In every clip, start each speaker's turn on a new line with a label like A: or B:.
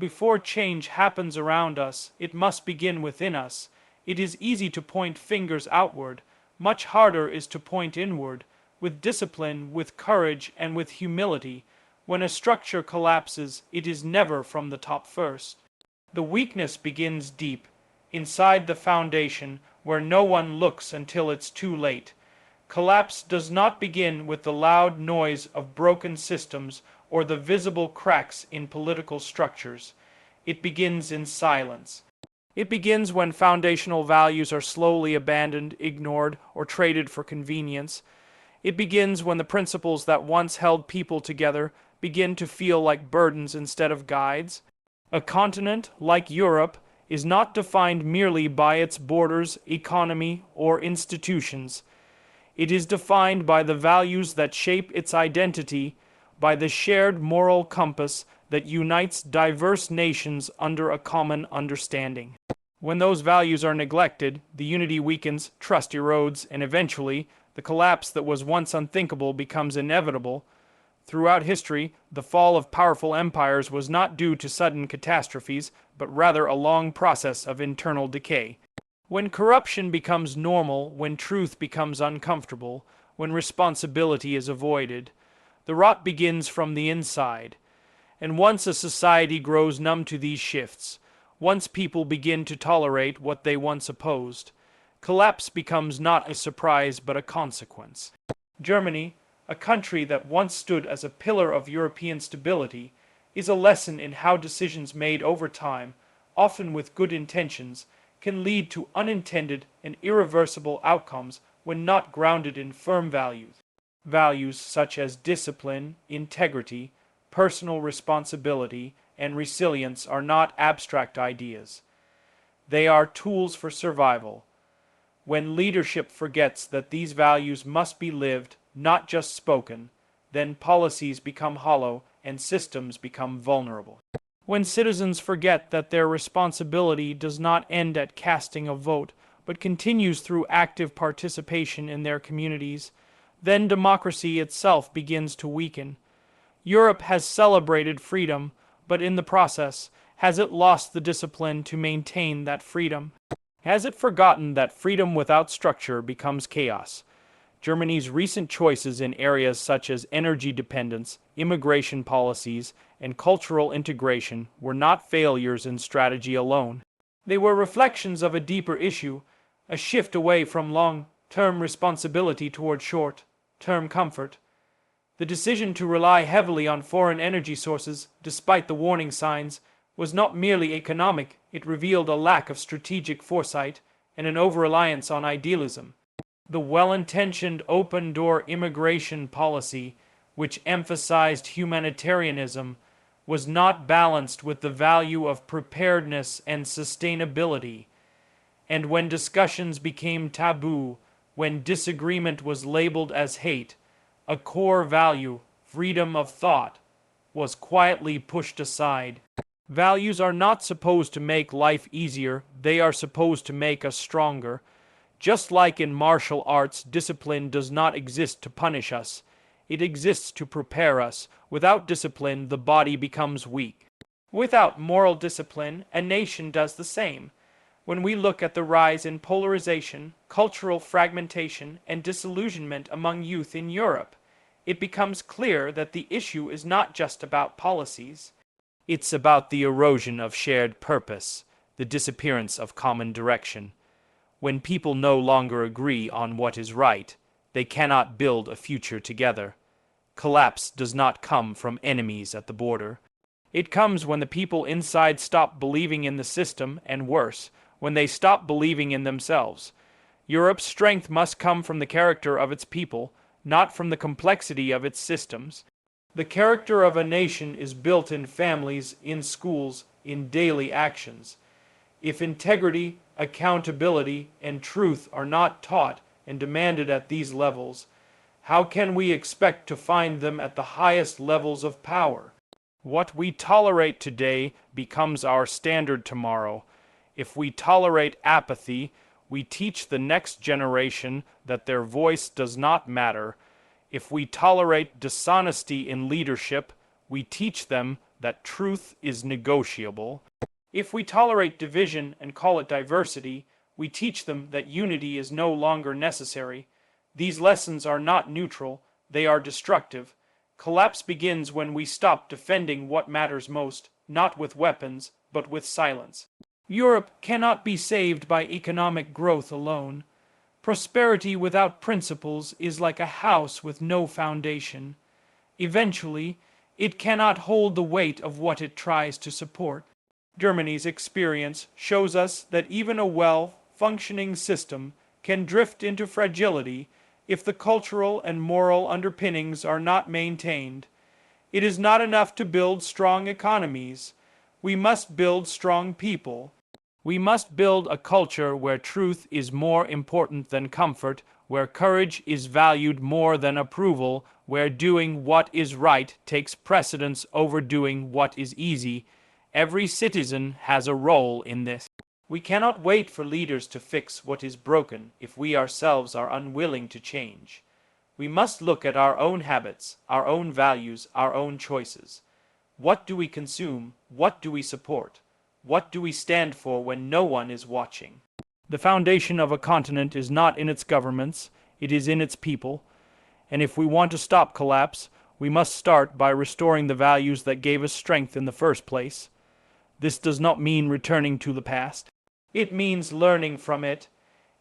A: Before change happens around us, it must begin within us. It is easy to point fingers outward, much harder is to point inward, with discipline, with courage, and with humility. When a structure collapses, it is never from the top first. The weakness begins deep, inside the foundation, where no one looks until it's too late. Collapse does not begin with the loud noise of broken systems or the visible cracks in political structures. It begins in silence. It begins when foundational values are slowly abandoned, ignored, or traded for convenience. It begins when the principles that once held people together begin to feel like burdens instead of guides. A continent, like Europe, is not defined merely by its borders, economy, or institutions. It is defined by the values that shape its identity, by the shared moral compass that unites diverse nations under a common understanding. When those values are neglected, the unity weakens, trust erodes, and eventually, the collapse that was once unthinkable becomes inevitable. Throughout history, the fall of powerful empires was not due to sudden catastrophes, but rather a long process of internal decay. When corruption becomes normal, when truth becomes uncomfortable, when responsibility is avoided, the rot begins from the inside. And once a society grows numb to these shifts, once people begin to tolerate what they once opposed, collapse becomes not a surprise but a consequence. Germany, a country that once stood as a pillar of European stability, is a lesson in how decisions made over time, often with good intentions, can lead to unintended and irreversible outcomes when not grounded in firm values. Values such as discipline, integrity, personal responsibility, and resilience are not abstract ideas. They are tools for survival. When leadership forgets that these values must be lived, not just spoken, then policies become hollow and systems become vulnerable. When citizens forget that their responsibility does not end at casting a vote, but continues through active participation in their communities, then democracy itself begins to weaken. Europe has celebrated freedom, but in the process, has it lost the discipline to maintain that freedom? Has it forgotten that freedom without structure becomes chaos? Germany's recent choices in areas such as energy dependence, immigration policies, and cultural integration were not failures in strategy alone. They were reflections of a deeper issue, a shift away from long-term responsibility toward short-term comfort. The decision to rely heavily on foreign energy sources, despite the warning signs, was not merely economic. It revealed a lack of strategic foresight and an over-reliance on idealism. The well-intentioned open-door immigration policy, which emphasized humanitarianism, was not balanced with the value of preparedness and sustainability. And when discussions became taboo, when disagreement was labeled as hate, a core value, freedom of thought, was quietly pushed aside. Values are not supposed to make life easier, they are supposed to make us stronger. Just like in martial arts, discipline does not exist to punish us. It exists to prepare us. Without discipline, the body becomes weak. Without moral discipline, a nation does the same. When we look at the rise in polarization, cultural fragmentation, and disillusionment among youth in Europe, it becomes clear that the issue is not just about policies. It's about the erosion of shared purpose, the disappearance of common direction. When people no longer agree on what is right, they cannot build a future together. Collapse does not come from enemies at the border. It comes when the people inside stop believing in the system, and worse, when they stop believing in themselves. Europe's strength must come from the character of its people, not from the complexity of its systems. The character of a nation is built in families, in schools, in daily actions. If integrity, accountability, and truth are not taught and demanded at these levels, how can we expect to find them at the highest levels of power? What we tolerate today becomes our standard tomorrow. If we tolerate apathy, we teach the next generation that their voice does not matter. If we tolerate dishonesty in leadership, we teach them that truth is negotiable. If we tolerate division and call it diversity, we teach them that unity is no longer necessary. These lessons are not neutral, they are destructive. Collapse begins when we stop defending what matters most, not with weapons, but with silence. Europe cannot be saved by economic growth alone. Prosperity without principles is like a house with no foundation. Eventually, it cannot hold the weight of what it tries to support. Germany's experience shows us that even a well-functioning system can drift into fragility if the cultural and moral underpinnings are not maintained. It is not enough to build strong economies. We must build strong people. We must build a culture where truth is more important than comfort, where courage is valued more than approval, where doing what is right takes precedence over doing what is easy. Every citizen has a role in this. We cannot wait for leaders to fix what is broken if we ourselves are unwilling to change. We must look at our own habits, our own values, our own choices. What do we consume? What do we support? What do we stand for when no one is watching? The foundation of a continent is not in its governments, it is in its people. And if we want to stop collapse, we must start by restoring the values that gave us strength in the first place. This does not mean returning to the past. It means learning from it.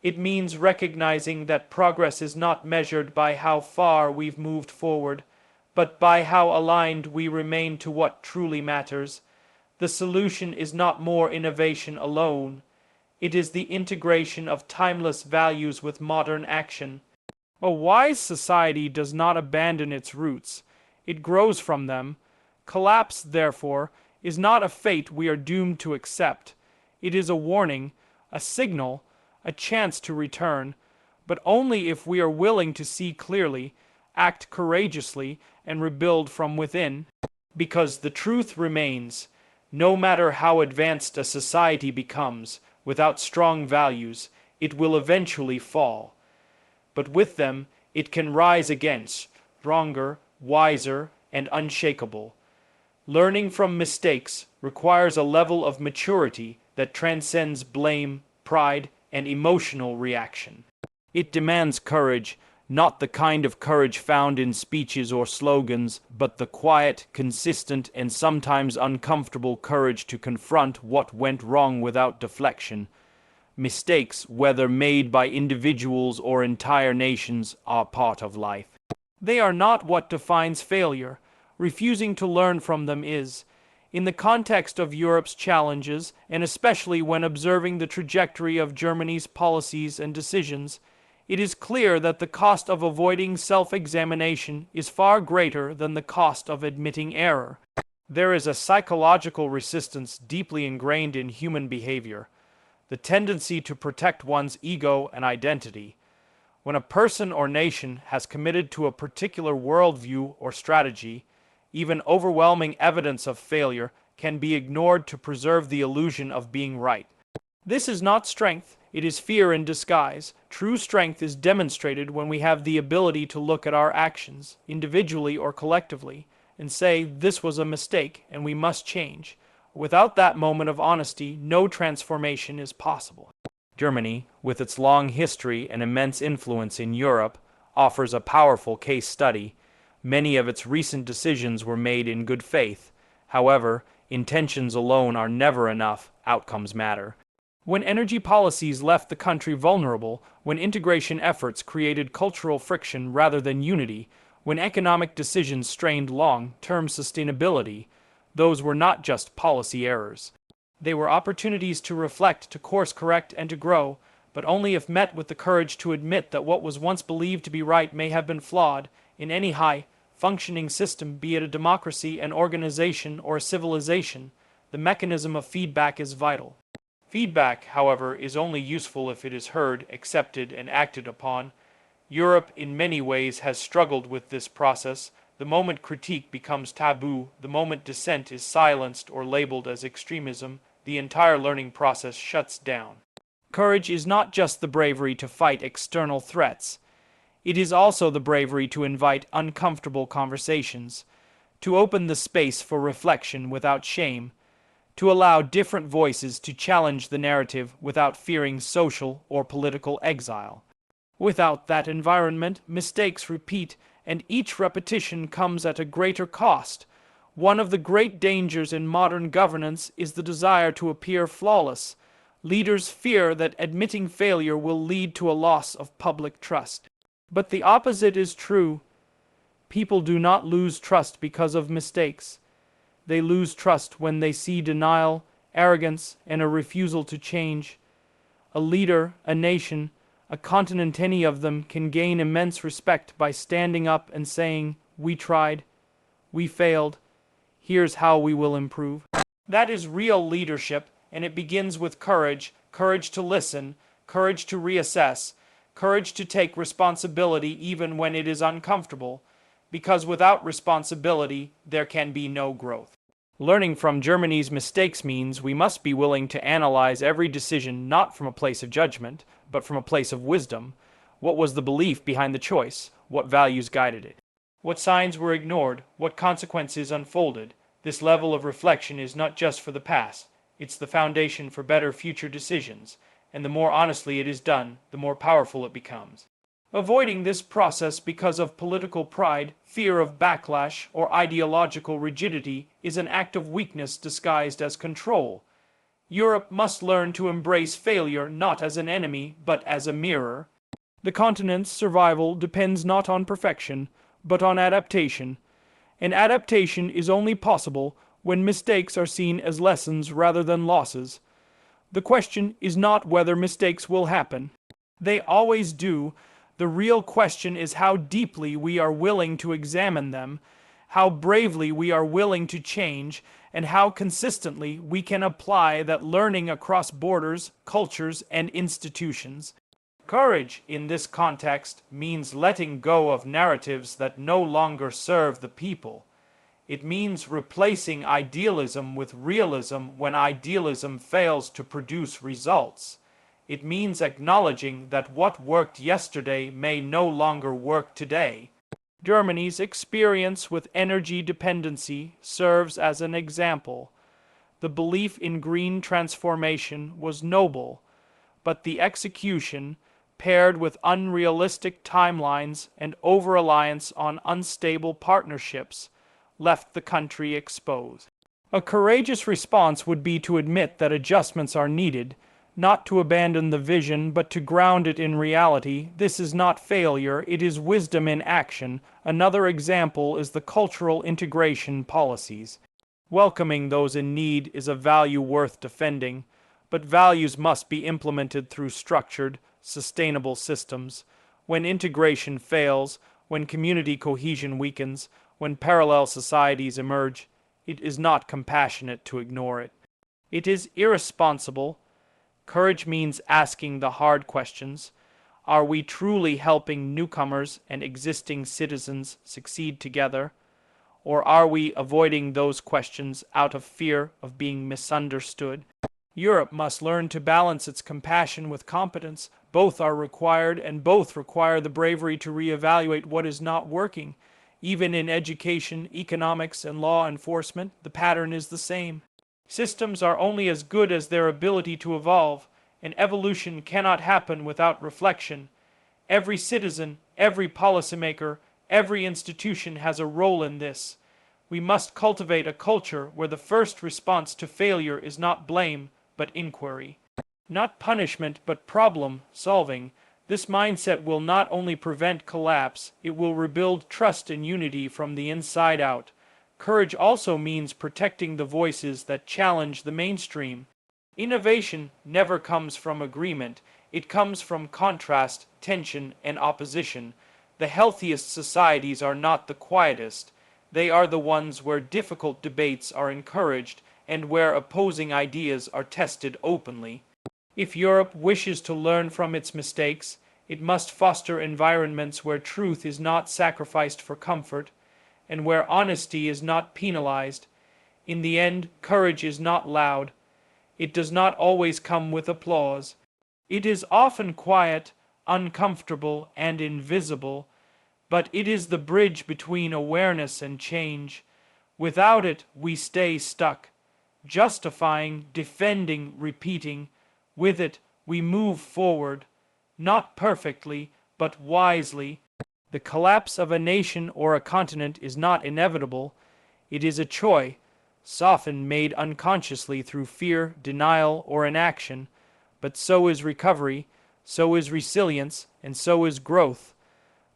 A: It means recognizing that progress is not measured by how far we've moved forward, but by how aligned we remain to what truly matters. The solution is not more innovation alone. It is the integration of timeless values with modern action. A wise society does not abandon its roots. It grows from them. Collapse, therefore, is not a fate we are doomed to accept. It is a warning, a signal, a chance to return, but only if we are willing to see clearly, act courageously, and rebuild from within. Because the truth remains. No matter how advanced a society becomes, without strong values, it will eventually fall. But with them, it can rise again, stronger, wiser, and unshakable. Learning from mistakes requires a level of maturity that transcends blame, pride, and emotional reaction. It demands courage, not the kind of courage found in speeches or slogans, but the quiet, consistent, and sometimes uncomfortable courage to confront what went wrong without deflection. Mistakes, whether made by individuals or entire nations, are part of life. They are not what defines failure. Refusing to learn from them is. In the context of Europe's challenges, and especially when observing the trajectory of Germany's policies and decisions, it is clear that the cost of avoiding self-examination is far greater than the cost of admitting error. There is a psychological resistance deeply ingrained in human behavior, the tendency to protect one's ego and identity. When a person or nation has committed to a particular worldview or strategy, even overwhelming evidence of failure can be ignored to preserve the illusion of being right. This is not strength, it is fear in disguise. True strength is demonstrated when we have the ability to look at our actions, individually or collectively, and say, this was a mistake and we must change. Without that moment of honesty, no transformation is possible. Germany, with its long history and immense influence in Europe, offers a powerful case study. Many of its recent decisions were made in good faith. However, intentions alone are never enough, outcomes matter. When energy policies left the country vulnerable, when integration efforts created cultural friction rather than unity, when economic decisions strained long-term sustainability, those were not just policy errors. They were opportunities to reflect, to course correct, and to grow, but only if met with the courage to admit that what was once believed to be right may have been flawed. In any high-functioning system, be it a democracy, an organization, or a civilization, the mechanism of feedback is vital. Feedback, however, is only useful if it is heard, accepted, and acted upon. Europe, in many ways, has struggled with this process. The moment critique becomes taboo, the moment dissent is silenced or labeled as extremism, the entire learning process shuts down. Courage is not just the bravery to fight external threats. It is also the bravery to invite uncomfortable conversations, to open the space for reflection without shame, to allow different voices to challenge the narrative without fearing social or political exile. Without that environment, mistakes repeat, and each repetition comes at a greater cost. One of the great dangers in modern governance is the desire to appear flawless. Leaders fear that admitting failure will lead to a loss of public trust. But the opposite is true. People do not lose trust because of mistakes. They lose trust when they see denial, arrogance, and a refusal to change. A leader, a nation, a continent, any of them can gain immense respect by standing up and saying, "We tried, we failed, here's how we will improve." That is real leadership, and it begins with courage, courage to listen, courage to reassess, courage to take responsibility even when it is uncomfortable, because without responsibility, there can be no growth. Learning from Germany's mistakes means we must be willing to analyze every decision not from a place of judgment, but from a place of wisdom. What was the belief behind the choice? What values guided it? What signs were ignored? What consequences unfolded? This level of reflection is not just for the past, it's the foundation for better future decisions, and the more honestly it is done, the more powerful it becomes. Avoiding this process because of political pride, fear of backlash, or ideological rigidity is an act of weakness disguised as control. Europe must learn to embrace failure not as an enemy, but as a mirror. The continent's survival depends not on perfection, but on adaptation. And adaptation is only possible when mistakes are seen as lessons rather than losses. The question is not whether mistakes will happen. They always do. The real question is how deeply we are willing to examine them, how bravely we are willing to change, and how consistently we can apply that learning across borders, cultures, and institutions. Courage, in this context, means letting go of narratives that no longer serve the people. It means replacing idealism with realism when idealism fails to produce results. It means acknowledging that what worked yesterday may no longer work today. Germany's experience with energy dependency serves as an example. The belief in green transformation was noble, but the execution, paired with unrealistic timelines and over-reliance on unstable partnerships, left the country exposed. A courageous response would be to admit that adjustments are needed, not to abandon the vision, but to ground it in reality. This is not failure, it is wisdom in action. Another example is the cultural integration policies. Welcoming those in need is a value worth defending, but values must be implemented through structured, sustainable systems. When integration fails, when community cohesion weakens, when parallel societies emerge, it is not compassionate to ignore it. It is irresponsible. Courage means asking the hard questions. Are we truly helping newcomers and existing citizens succeed together? Or are we avoiding those questions out of fear of being misunderstood? Europe must learn to balance its compassion with competence. Both are required, and both require the bravery to reevaluate what is not working. Even in education, economics, and law enforcement, the pattern is the same. Systems are only as good as their ability to evolve, and evolution cannot happen without reflection. Every citizen, every policymaker, every institution has a role in this. We must cultivate a culture where the first response to failure is not blame, but inquiry. Not punishment, but problem solving. This mindset will not only prevent collapse, it will rebuild trust and unity from the inside out. Courage also means protecting the voices that challenge the mainstream. Innovation never comes from agreement. It comes from contrast, tension, and opposition. The healthiest societies are not the quietest. They are the ones where difficult debates are encouraged and where opposing ideas are tested openly. If Europe wishes to learn from its mistakes, it must foster environments where truth is not sacrificed for comfort, and where honesty is not penalized. In the end, courage is not loud. It does not always come with applause. It is often quiet, uncomfortable, and invisible, but it is the bridge between awareness and change. Without it, we stay stuck, justifying, defending, repeating. With it, we move forward, not perfectly, but wisely. The collapse of a nation or a continent is not inevitable. It is a choice, often made unconsciously through fear, denial, or inaction. But so is recovery, so is resilience, and so is growth.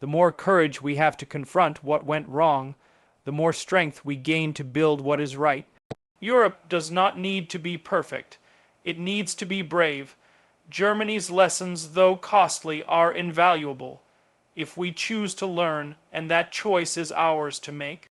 A: The more courage we have to confront what went wrong, the more strength we gain to build what is right. Europe does not need to be perfect. It needs to be brave. Germany's lessons, though costly, are invaluable if we choose to learn, and that choice is ours to make.